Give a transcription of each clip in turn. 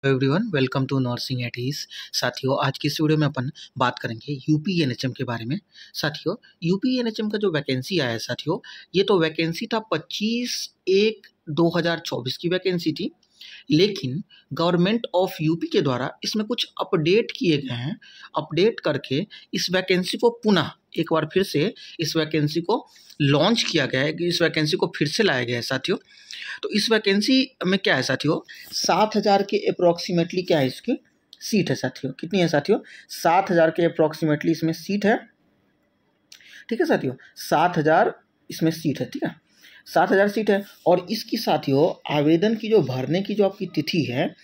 Everyone, welcome to nursing at ease. साथियों, आज की इस वीडियो में अपन बात करेंगे यूपी एनएचएम के बारे में। साथियों, यूपी एनएचएम का जो वैकेंसी आया है साथियों, ये तो वैकेंसी था 25/1/2024 की वैकेंसी थी। लेकिन गवर्नमेंट ऑफ यूपी के द्वारा इसमें कुछ अपडेट किए गए हैं। अपडेट करके इस वैकेंसी को पुनः एक बार फिर से इस वैकेंसी को लॉन्च किया गया है, कि इस वैकेंसी को फिर से लाया गया है साथियों। तो इस वैकेंसी में क्या है साथियों, 7,000 के अप्रोक्सीमेटली क्या है इसकी सीट है साथियों। कितनी है साथियों? 7,000 के अप्रोक्सीमेटली इसमें सीट है। ठीक है साथियों, 7,000 इसमें सीट है। ठीक है, 7,000 सीट है। और इसकी साथियों आवेदन की जो भरने की जो आपकी तिथि है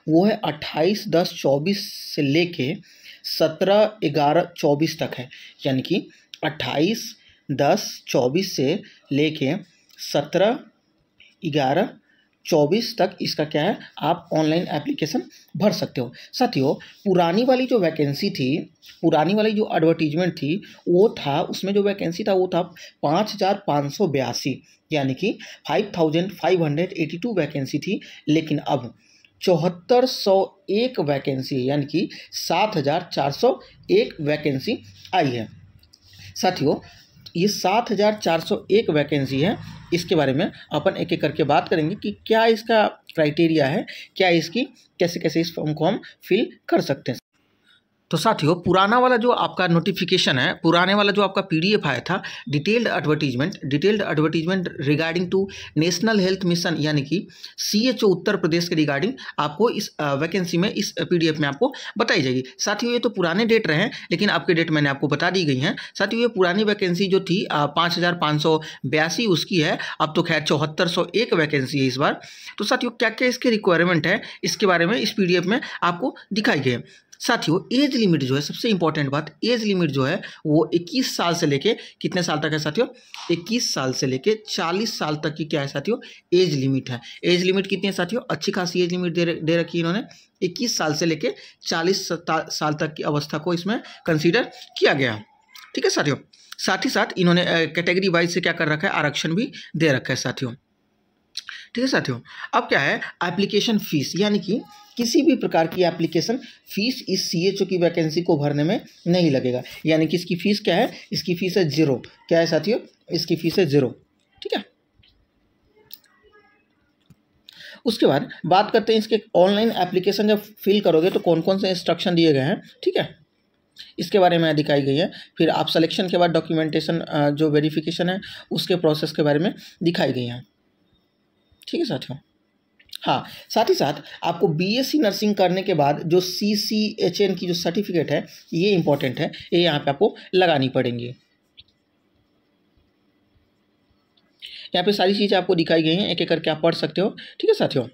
वो है 28/10/24 से लेके 17/11/24 तक है। यानी कि 28/10/24 से लेके 17/11/24 तक इसका क्या है, आप ऑनलाइन एप्लीकेशन भर सकते हो। साथियों, पुरानी वाली जो वैकेंसी थी, पुरानी वाली जो एडवर्टीजमेंट थी वो था, उसमें जो वैकेंसी था वो था 5,582, यानी कि 5,582 वैकेंसी थी। लेकिन अब 7401 वैकेंसी यानी कि 7,401 वैकेंसी आई है। साथियों, ये 7,401 वैकेंसी है। इसके बारे में अपन एक एक करके बात करेंगे कि क्या इसका क्राइटेरिया है, क्या इसकी कैसे कैसे इस फॉर्म को हम फिल कर सकते हैं। तो साथियों, पुराना वाला जो आपका नोटिफिकेशन है, पुराने वाला जो आपका पीडीएफ आया था, detailed advertisement regarding to national health mission यानी कि सीएचओ उत्तर प्रदेश के रिगार्डिंग आपको इस वैकेंसी में, इस पीडीएफ में आपको बताई जाएगी। साथियों, ये तो पुराने डेट रहे हैं, लेकिन आपके डेट मैंने आपको बता दी गई हैं। साथियों, ये पुरानी वैकेंसी जो थी 5,582 उसकी है। अब तो खैर 7401 वैकेंसी है इस बार। तो साथियों, क्या क्या इसके रिक्वायरमेंट है, इसके बारे में इस पीडीएफ में आपको दिखाई गई है। साथियों, एज लिमिट जो है, सबसे इंपॉर्टेंट बात, एज लिमिट जो है वो 21 साल से लेके कितने साल तक है साथियों? 21 साल से लेके 40 साल तक की क्या है साथियों, एज लिमिट है। एज लिमिट कितनी है साथियों? अच्छी खासी एज लिमिट दे रखी है इन्होंने। 21 साल से लेके 40 साल तक की अवस्था को इसमें कंसीडर किया गया। ठीक है साथियों, साथ ही साथ इन्होंने कैटेगरी वाइज से क्या कर रखा है, आरक्षण भी दे रखा है साथियों। ठीक है साथियों, अब क्या है, एप्लीकेशन फीस, यानी कि किसी भी प्रकार की एप्लीकेशन फीस इस सीएचओ की वैकेंसी को भरने में नहीं लगेगा। यानी कि इसकी फीस क्या है, इसकी फीस है 0। क्या है साथियों? इसकी फीस है 0। ठीक है, उसके बाद बात करते हैं इसके ऑनलाइन एप्लीकेशन जब फिल करोगे तो कौन कौन से इंस्ट्रक्शन दिए गए हैं। ठीक है, इसके बारे में दिखाई गई है। फिर आप सिलेक्शन के बाद डॉक्यूमेंटेशन जो वेरिफिकेशन है उसके प्रोसेस के बारे में दिखाई गई हैं। ठीक है साथियों, हाँ, साथ ही साथ आपको बीएससी नर्सिंग करने के बाद जो CCHN की जो सर्टिफिकेट है, ये इंपॉर्टेंट है, ये यहाँ पे आपको लगानी पड़ेंगी। यहाँ पे सारी चीज़ें आपको दिखाई गई हैं, एक एक करके आप पढ़ सकते हो। ठीक है साथियों,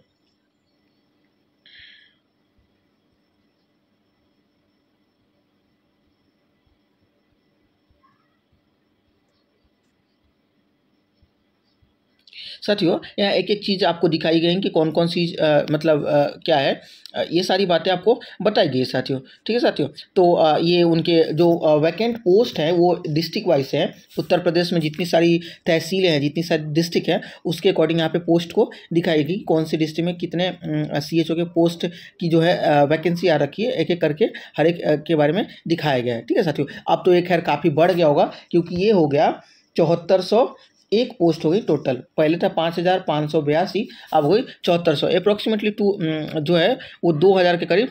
साथियों यहाँ एक एक चीज़ आपको दिखाई गई कि कौन कौन सी मतलब क्या है, ये सारी बातें आपको बताई गई साथियों। ठीक है साथियों, तो ये उनके जो वैकेंट पोस्ट हैं वो डिस्ट्रिक्ट वाइज है। उत्तर प्रदेश में जितनी सारी तहसीलें हैं, जितनी सारी डिस्ट्रिक्ट हैं, उसके अकॉर्डिंग यहाँ पे पोस्ट को दिखाई गई, कौन सी डिस्ट्रिक्ट में कितने CHO के पोस्ट की जो है वैकेंसी आ रखी है, एक एक करके हर एक के बारे में दिखाया गया है। ठीक है साथियों, अब तो ये खैर काफ़ी बढ़ गया होगा, क्योंकि ये हो गया 7401 पोस्ट हो गई टोटल। पहले था 5,582, अब हो गई 7400। अप्रोक्सीमेटली जो है वो 2,000 के करीब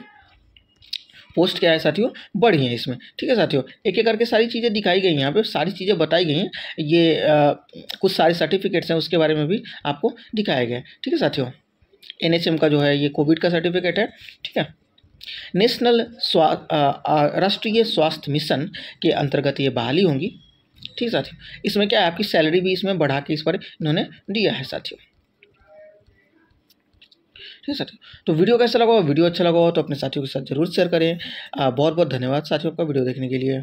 पोस्ट क्या है साथियों, बढ़ी हैं इसमें। ठीक है साथियों, एक एक करके सारी चीज़ें दिखाई गई हैं, यहाँ पे सारी चीज़ें बताई गई हैं। ये कुछ सारे सर्टिफिकेट्स हैं, उसके बारे में भी आपको दिखाया गया है। ठीक है साथियों, NHM का जो है ये कोविड का सर्टिफिकेट है। ठीक है, नेशनल राष्ट्रीय स्वास्थ्य मिशन के अंतर्गत ये बहाली होंगी। ठीक है साथियों, इसमें क्या है, आपकी सैलरी भी इसमें बढ़ा के इस पर इन्होंने दिया है साथियों। ठीक है साथियों, तो वीडियो कैसा लगा हो, वीडियो अच्छा लगा हो तो अपने साथियों के साथ जरूर शेयर करें। बहुत बहुत धन्यवाद साथियों आपका वीडियो देखने के लिए।